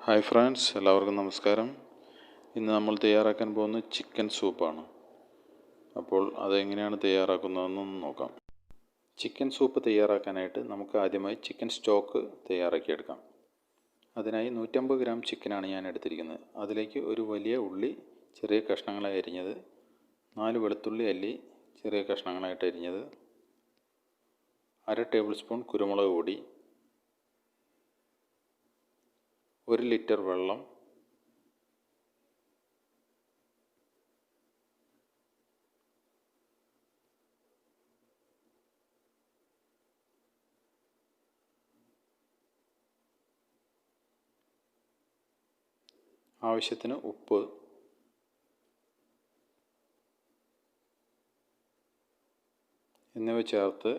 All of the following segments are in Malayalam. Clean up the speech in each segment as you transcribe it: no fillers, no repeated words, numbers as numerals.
ഹായ് ഫ്രണ്ട്സ്, എല്ലാവർക്കും നമസ്കാരം. ഇന്ന് നമ്മൾ തയ്യാറാക്കാൻ പോകുന്നത് ചിക്കൻ സൂപ്പാണ്. അപ്പോൾ അതെങ്ങനെയാണ് തയ്യാറാക്കുന്നതെന്ന് നോക്കാം. ചിക്കൻ സൂപ്പ് തയ്യാറാക്കാനായിട്ട് നമുക്ക് ആദ്യമായി ചിക്കൻ സ്റ്റോക്ക് തയ്യാറാക്കിയെടുക്കാം. അതിനായി 150 ഗ്രാം ചിക്കനാണ് ഞാൻ എടുത്തിരിക്കുന്നത്. അതിലേക്ക് ഒരു വലിയ ഉള്ളി ചെറിയ കഷ്ണങ്ങളായി അരിഞ്ഞത്, 4 വെളുത്തുള്ളി അല്ലി ചെറിയ കഷ്ണങ്ങളായിട്ട് അരിഞ്ഞത്, 1/2 ടേബിൾ സ്പൂൺ കുരുമുളക് പൊടി, 1 ലിറ്റർ വെള്ളം, ആവശ്യത്തിന് ഉപ്പ്, എന്നിവ ചേർത്ത്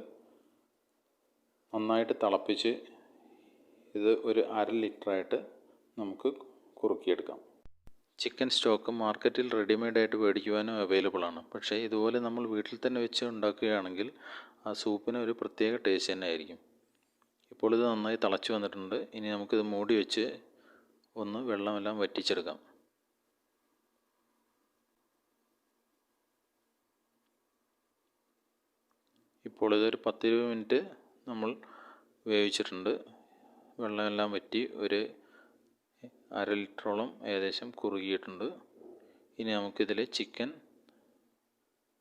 നന്നായിട്ട് തിളപ്പിച്ച് ഇത് ഒരു 1/2 ലിറ്ററായിട്ട് നമുക്ക് കുറുക്കിയെടുക്കാം. ചിക്കൻ സ്റ്റോക്ക് മാർക്കറ്റിൽ റെഡിമെയ്ഡായിട്ട് മേടിക്കുവാനും അവൈലബിൾ ആണ്. പക്ഷേ ഇതുപോലെ നമ്മൾ വീട്ടിൽ തന്നെ വെച്ച് ഉണ്ടാക്കുകയാണെങ്കിൽ ആ സൂപ്പിന് ഒരു പ്രത്യേക ടേസ്റ്റ് തന്നെ ആയിരിക്കും. ഇപ്പോൾ ഇത് നന്നായി തിളച്ച് വന്നിട്ടുണ്ട്. ഇനി നമുക്കിത് മൂടി വെച്ച് ഒന്ന് വെള്ളമെല്ലാം വറ്റിച്ചെടുക്കാം. ഇപ്പോൾ ഇതൊരു 10-20 മിനിറ്റ് നമ്മൾ വേവിച്ചിട്ടുണ്ട്. വെള്ളമെല്ലാം വറ്റി ഒരു 1/2 ലിറ്ററോളം ഏകദേശം കുറുകിയിട്ടുണ്ട്. ഇനി നമുക്കിതിൽ ചിക്കൻ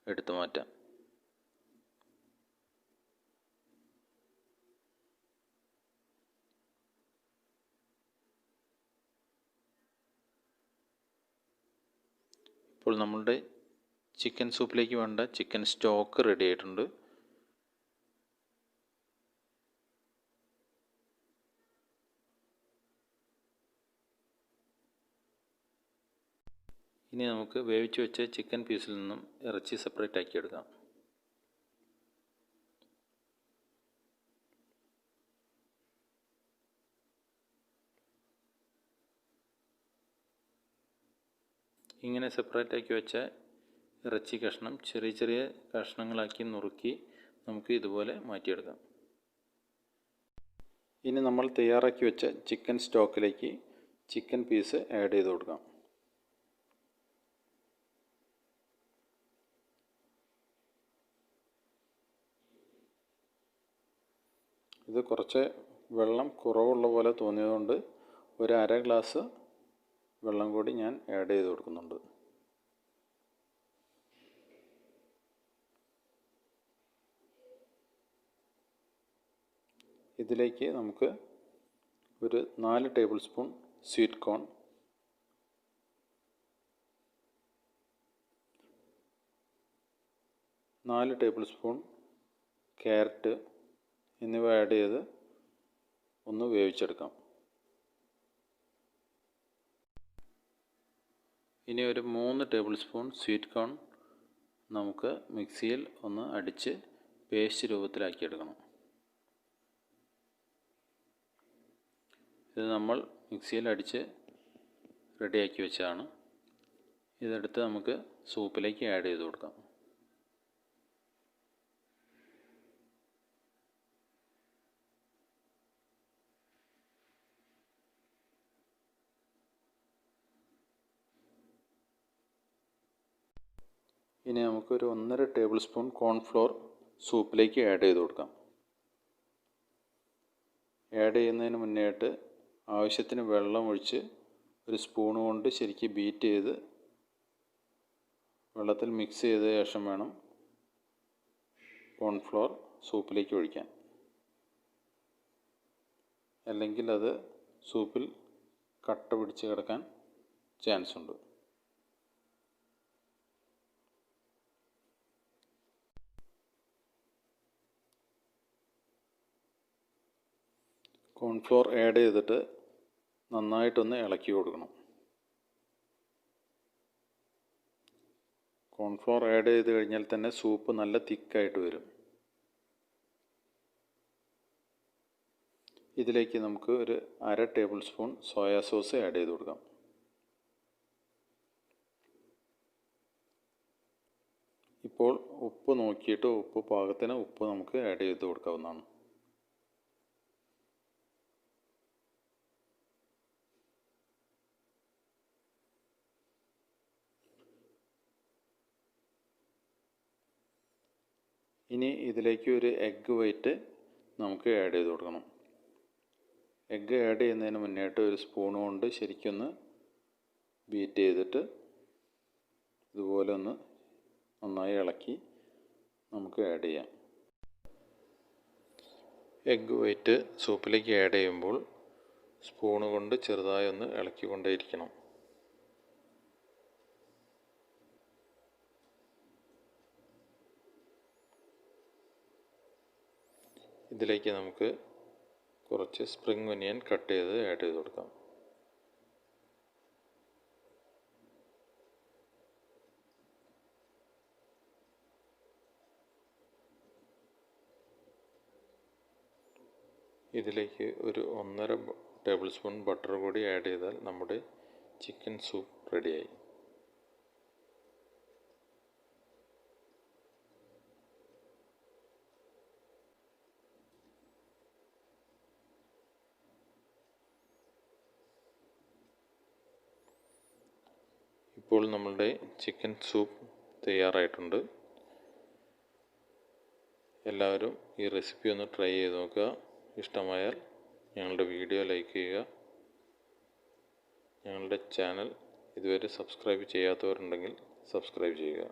എടുത്തു മാറ്റാം. ഇപ്പോൾ നമ്മളുടെ ചിക്കൻ സൂപ്പിലേക്ക് വേണ്ട ചിക്കൻ സ്റ്റോക്ക് റെഡി ആയിട്ടുണ്ട്. ഇനി നമുക്ക് വേവിച്ച് വെച്ച ചിക്കൻ പീസിൽ നിന്നും ഇറച്ചി സെപ്പറേറ്റ് ആക്കി എടുക്കാം. ഇങ്ങനെ സെപ്പറേറ്റ് ആക്കി വെച്ച ഇറച്ചി കഷ്ണം ചെറിയ ചെറിയ കഷ്ണങ്ങളാക്കി നുറുക്കി നമുക്ക് ഇതുപോലെ മാറ്റിയെടുക്കാം. ഇനി നമ്മൾ തയ്യാറാക്കി വെച്ച ചിക്കൻ സ്റ്റോക്കിലേക്ക് ചിക്കൻ പീസ് ആഡ് ചെയ്ത് കൊടുക്കാം. ഇത് കുറച്ച് വെള്ളം കുറവുള്ള പോലെ തോന്നിയതുകൊണ്ട് ഒരു 1/2 ഗ്ലാസ് വെള്ളം കൂടി ഞാൻ ആഡ് ചെയ്ത് കൊടുക്കുന്നുണ്ട്. ഇതിലേക്ക് നമുക്ക് ഒരു 4 table spoon sweet corn, 4 table spoon carrot എന്നിവ ആഡ് ചെയ്ത് ഒന്ന് വേവിച്ചെടുക്കാം. ഇനി ഒരു 3 ടേബിൾ സ്പൂൺ സ്വീറ്റ് കോൺ നമുക്ക് മിക്സിയിൽ ഒന്ന് അടിച്ച് പേസ്റ്റ് രൂപത്തിലാക്കിയെടുക്കണം. ഇത് നമ്മൾ മിക്സിയിൽ അടിച്ച് റെഡിയാക്കി വെച്ചതാണ്. ഇതെടുത്ത് നമുക്ക് സൂപ്പിലേക്ക് ആഡ് ചെയ്ത് കൊടുക്കാം. ഇനി നമുക്കൊരു 1.5 ടേബിൾ സ്പൂൺ കോൺഫ്ലോർ സൂപ്പിലേക്ക് ആഡ് ചെയ്ത് കൊടുക്കാം. ആഡ് ചെയ്യുന്നതിന് മുന്നേയായിട്ട് ആവശ്യത്തിന് വെള്ളം ഒഴിച്ച് ഒരു സ്പൂൺ കൊണ്ട് ശരിക്ക് ബീറ്റ് ചെയ്ത് വെള്ളത്തിൽ മിക്സ് ചെയ്ത ശേഷം വേണം കോൺഫ്ലോർ സൂപ്പിലേക്ക് ഒഴിക്കാൻ. അല്ലെങ്കിൽ അത് സൂപ്പിൽ കട്ട പിടിച്ച് കിടക്കാൻ ചാൻസ് ഉണ്ട്. കോൺഫ്ലോർ ആഡ് ചെയ്തിട്ട് നന്നായിട്ടൊന്ന് ഇളക്കി കൊടുക്കണം. കോൺഫ്ലോർ ആഡ് ചെയ്ത് കഴിഞ്ഞാൽ തന്നെ സൂപ്പ് നല്ല തിക്കായിട്ട് വരും. ഇതിലേക്ക് നമുക്ക് ഒരു 1/2 table spoon soya sauce add ചെയ്ത് കൊടുക്കാം. ഇപ്പോൾ ഉപ്പ് നോക്കിയിട്ട് ഉപ്പ് പാകത്തിന് ഉപ്പ് നമുക്ക് ആഡ് ചെയ്ത് കൊടുക്കാവുന്നതാണ്. ഇനി ഇതിലേക്ക് ഒരു എഗ്ഗ് വൈറ്റ് നമുക്ക് ആഡ് ചെയ്ത് കൊടുക്കണം. എഗ്ഗ് ആഡ് ചെയ്യുന്നതിന് മുന്നേയായിട്ട് ഒരു സ്പൂൺ കൊണ്ട് ശരിക്കൊന്ന് ബീറ്റ് ചെയ്തിട്ട് ഇതുപോലെ ഒന്ന് നന്നായി ഇളക്കി നമുക്ക് ആഡ് ചെയ്യാം. എഗ്ഗ് വൈറ്റ് സൂപ്പിലേക്ക് ആഡ് ചെയ്യുമ്പോൾ സ്പൂണ് കൊണ്ട് ചെറുതായി ഒന്ന് ഇളക്കിക്കൊണ്ടേയിരിക്കണം. ഇതിലേക്ക് നമുക്ക് കുറച്ച് സ്പ്രിംഗ് ഒനിയൻ കട്ട് ചെയ്ത് ആഡ് ചെയ്ത് കൊടുക്കാം. ഇതിലേക്ക് ഒരു 1.5 ടേബിൾ സ്പൂൺ ബട്ടർ കൂടി ആഡ് ചെയ്താൽ നമ്മുടെ ചിക്കൻ സൂപ്പ് റെഡിയായി. ഇപ്പോൾ നമ്മളുടെ ചിക്കൻ സൂപ്പ് തയ്യാറായിട്ടുണ്ട്. എല്ലാവരും ഈ റെസിപ്പി ഒന്ന് ട്രൈ ചെയ്ത് നോക്കുക. ഇഷ്ടമായാൽ ഞങ്ങളുടെ വീഡിയോ ലൈക്ക് ചെയ്യുക. ഞങ്ങളുടെ ചാനൽ ഇതുവരെ സബ്സ്ക്രൈബ് ചെയ്യാത്തവരുണ്ടെങ്കിൽ സബ്സ്ക്രൈബ് ചെയ്യുക.